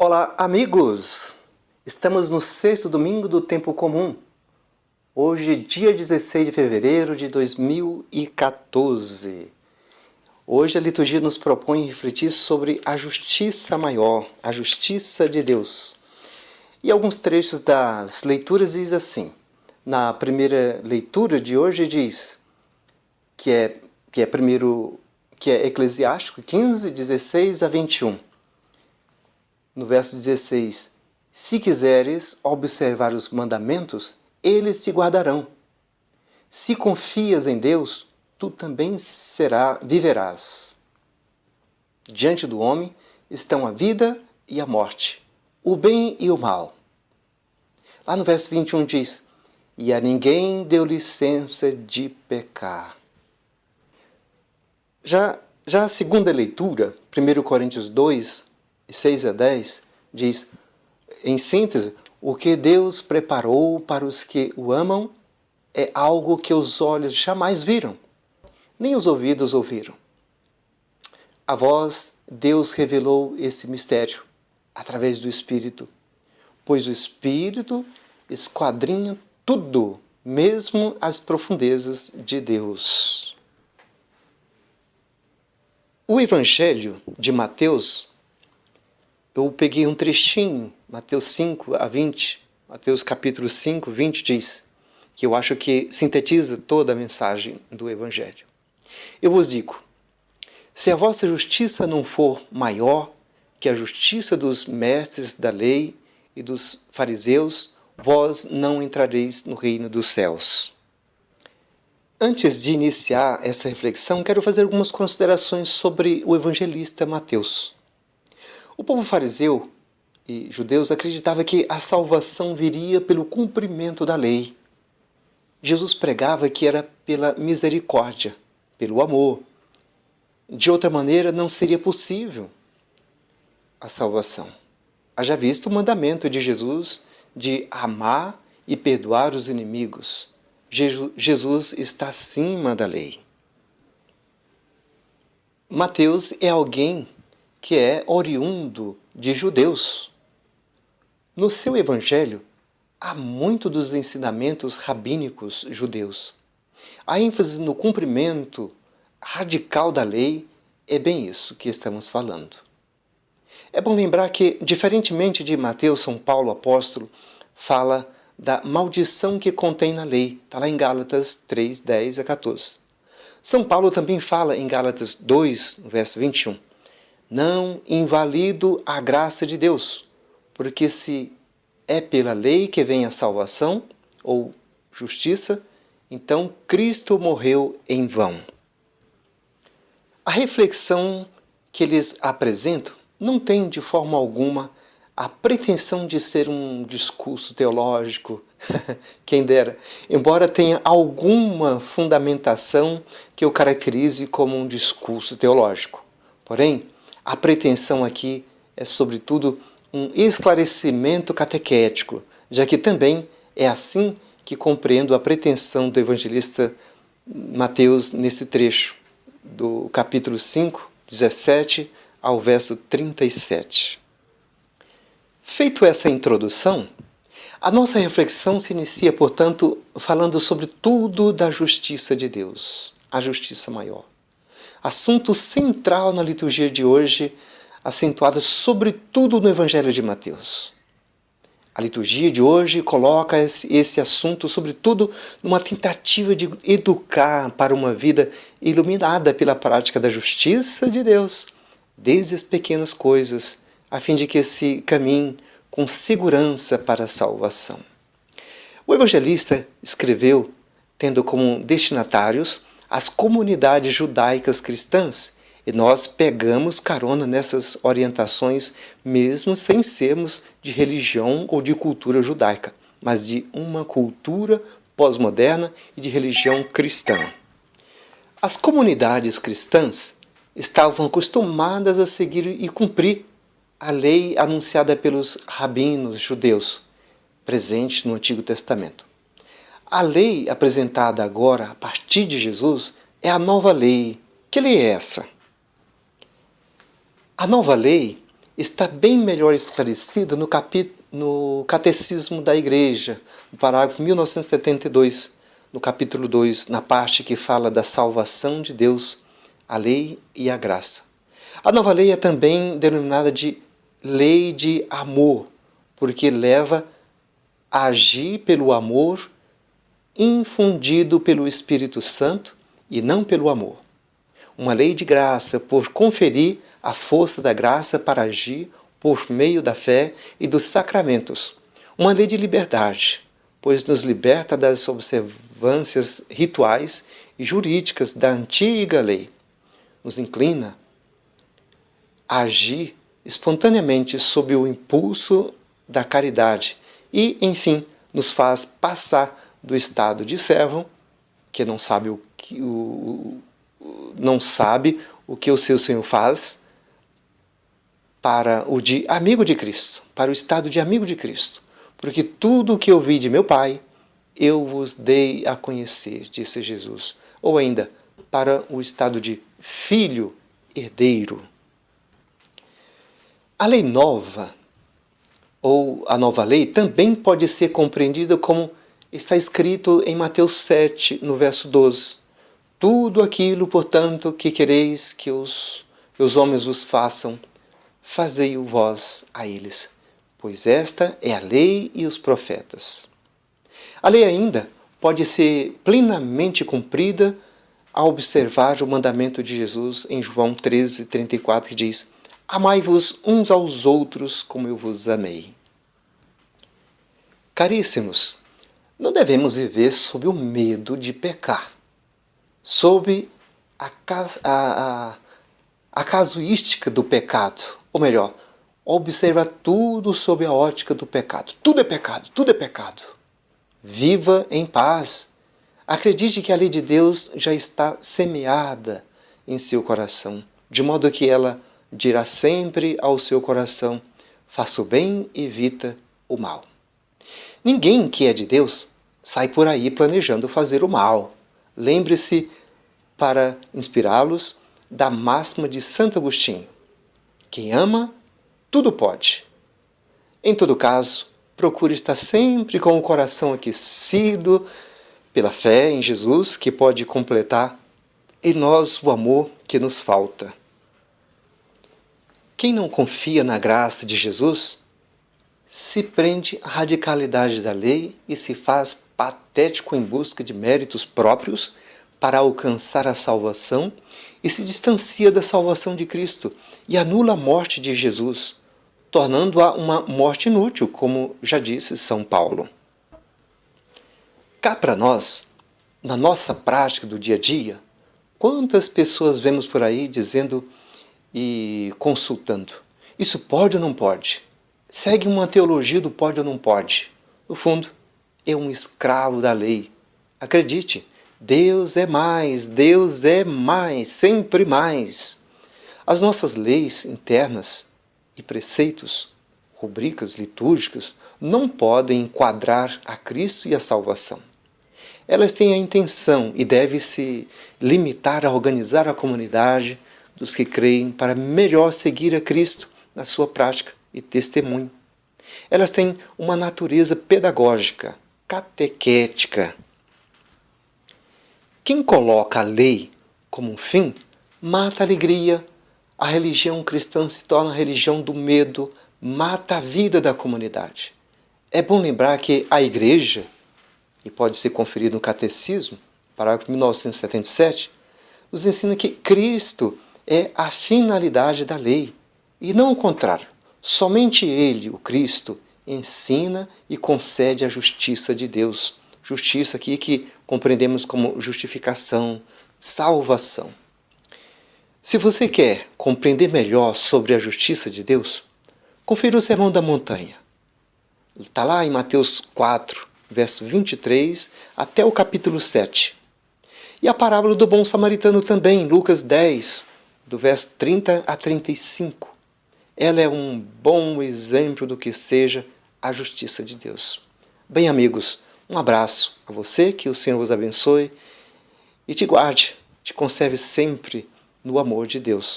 Olá, amigos! Estamos no sexto domingo do tempo comum. Hoje, dia 16 de fevereiro de 2014. Hoje a liturgia nos propõe refletir sobre a justiça maior, a justiça de Deus. E alguns trechos das leituras diz assim. Na primeira leitura de hoje diz que é Eclesiástico 15, 16 a 21. No verso 16, se quiseres observar os mandamentos, eles te guardarão. Se confias em Deus, tu também viverás. Diante do homem estão a vida e a morte, o bem e o mal. Lá no verso 21 diz, e a ninguém deu licença de pecar. Já a segunda leitura, 1 Coríntios 2, 6 a 10, diz, em síntese, o que Deus preparou para os que o amam é algo que os olhos jamais viram, nem os ouvidos ouviram. A vós, Deus revelou esse mistério através do Espírito, pois o Espírito esquadrinha tudo, mesmo as profundezas de Deus. O Evangelho de Mateus, eu peguei um trechinho, Mateus 5 a 20, Mateus capítulo 5, 20 diz, que eu acho que sintetiza toda a mensagem do Evangelho. Eu vos digo, se a vossa justiça não for maior que a justiça dos mestres da lei e dos fariseus, vós não entrareis no reino dos céus. Antes de iniciar essa reflexão, quero fazer algumas considerações sobre o evangelista Mateus. O povo fariseu e judeus acreditava que a salvação viria pelo cumprimento da lei. Jesus pregava que era pela misericórdia, pelo amor. De outra maneira, não seria possível a salvação. Haja visto o mandamento de Jesus de amar e perdoar os inimigos. Jesus está acima da lei. Mateus é alguém que é oriundo de judeus. No seu evangelho, há muito dos ensinamentos rabínicos judeus. A ênfase no cumprimento radical da lei é bem isso que estamos falando. É bom lembrar que, diferentemente de Mateus, São Paulo, apóstolo, fala da maldição que contém na lei. Está lá em Gálatas 3, 10 a 14. São Paulo também fala em Gálatas 2, no verso 21. Não invalido a graça de Deus, porque se é pela lei que vem a salvação, ou justiça, então Cristo morreu em vão. A reflexão que eles apresentam não tem de forma alguma a pretensão de ser um discurso teológico, quem dera, embora tenha alguma fundamentação que o caracterize como um discurso teológico. Porém, a pretensão aqui é, sobretudo, um esclarecimento catequético, já que também é assim que compreendo a pretensão do evangelista Mateus nesse trecho, do capítulo 5, 17 ao verso 37. Feito essa introdução, a nossa reflexão se inicia, portanto, falando sobre tudo da justiça de Deus, a justiça maior. Assunto central na liturgia de hoje, acentuado sobretudo no Evangelho de Mateus. A liturgia de hoje coloca esse assunto, sobretudo, numa tentativa de educar para uma vida iluminada pela prática da justiça de Deus, desde as pequenas coisas, a fim de que se caminhe com segurança para a salvação. O evangelista escreveu tendo como destinatários as comunidades judaicas cristãs, e nós pegamos carona nessas orientações mesmo sem sermos de religião ou de cultura judaica, mas de uma cultura pós-moderna e de religião cristã. As comunidades cristãs estavam acostumadas a seguir e cumprir a lei anunciada pelos rabinos judeus, presente no Antigo Testamento. A lei apresentada agora, a partir de Jesus, é a nova lei. Que lei é essa? A nova lei está bem melhor esclarecida no Catecismo da Igreja, no parágrafo 1972, no capítulo 2, na parte que fala da salvação de Deus, a lei e a graça. A nova lei é também denominada de lei de amor, porque leva a agir pelo amor infundido pelo Espírito Santo e não pelo amor. Uma lei de graça por conferir a força da graça para agir por meio da fé e dos sacramentos. Uma lei de liberdade, pois nos liberta das observâncias rituais e jurídicas da antiga lei. Nos inclina a agir espontaneamente sob o impulso da caridade e, enfim, nos faz passar do estado de servo, que não sabe o que o seu Senhor faz, para o de amigo de Cristo, para o estado de amigo de Cristo. Porque tudo o que eu vi de meu Pai, eu vos dei a conhecer, disse Jesus. Ou ainda, para o estado de filho herdeiro. A lei nova, ou a nova lei, também pode ser compreendida como está escrito em Mateus 7, no verso 12. Tudo aquilo, portanto, que quereis que os homens vos façam, fazei-o vós a eles, pois esta é a lei e os profetas. A lei ainda pode ser plenamente cumprida ao observar o mandamento de Jesus em João 13, 34, que diz: amai-vos uns aos outros como eu vos amei. Caríssimos, não devemos viver sob o medo de pecar, sob a casuística do pecado, ou melhor, observa tudo sob a ótica do pecado. Tudo é pecado, tudo é pecado. Viva em paz. Acredite que a lei de Deus já está semeada em seu coração, de modo que ela dirá sempre ao seu coração: faça o bem e evita o mal. Ninguém que é de Deus sai por aí planejando fazer o mal. Lembre-se, para inspirá-los, da máxima de Santo Agostinho: quem ama, tudo pode. Em todo caso, procure estar sempre com o coração aquecido pela fé em Jesus, que pode completar em nós o amor que nos falta. Quem não confia na graça de Jesus se prende à radicalidade da lei e se faz patético em busca de méritos próprios para alcançar a salvação e se distancia da salvação de Cristo e anula a morte de Jesus, tornando-a uma morte inútil, como já disse São Paulo. Cá para nós, na nossa prática do dia a dia, quantas pessoas vemos por aí dizendo e consultando: isso pode ou não pode? Segue uma teologia do pode ou não pode. No fundo, é um escravo da lei. Acredite, Deus é mais, sempre mais. As nossas leis internas e preceitos, rubricas litúrgicas, não podem enquadrar a Cristo e a salvação. Elas têm a intenção e devem se limitar a organizar a comunidade dos que creem para melhor seguir a Cristo na sua prática e testemunho. Elas têm uma natureza pedagógica, catequética. Quem coloca a lei como um fim, mata a alegria. A religião cristã se torna a religião do medo, mata a vida da comunidade. É bom lembrar que a Igreja, e pode ser conferido no Catecismo, parágrafo 1977, nos ensina que Cristo é a finalidade da lei, e não o contrário. Somente Ele, o Cristo, ensina e concede a justiça de Deus. Justiça aqui que compreendemos como justificação, salvação. Se você quer compreender melhor sobre a justiça de Deus, confira o Sermão da Montanha. Está lá em Mateus 4, verso 23, até o capítulo 7. E a parábola do bom samaritano também, em Lucas 10, do verso 30 a 35. Ela é um bom exemplo do que seja a justiça de Deus. Bem, amigos, um abraço a você, que o Senhor vos abençoe e te guarde, te conserve sempre no amor de Deus.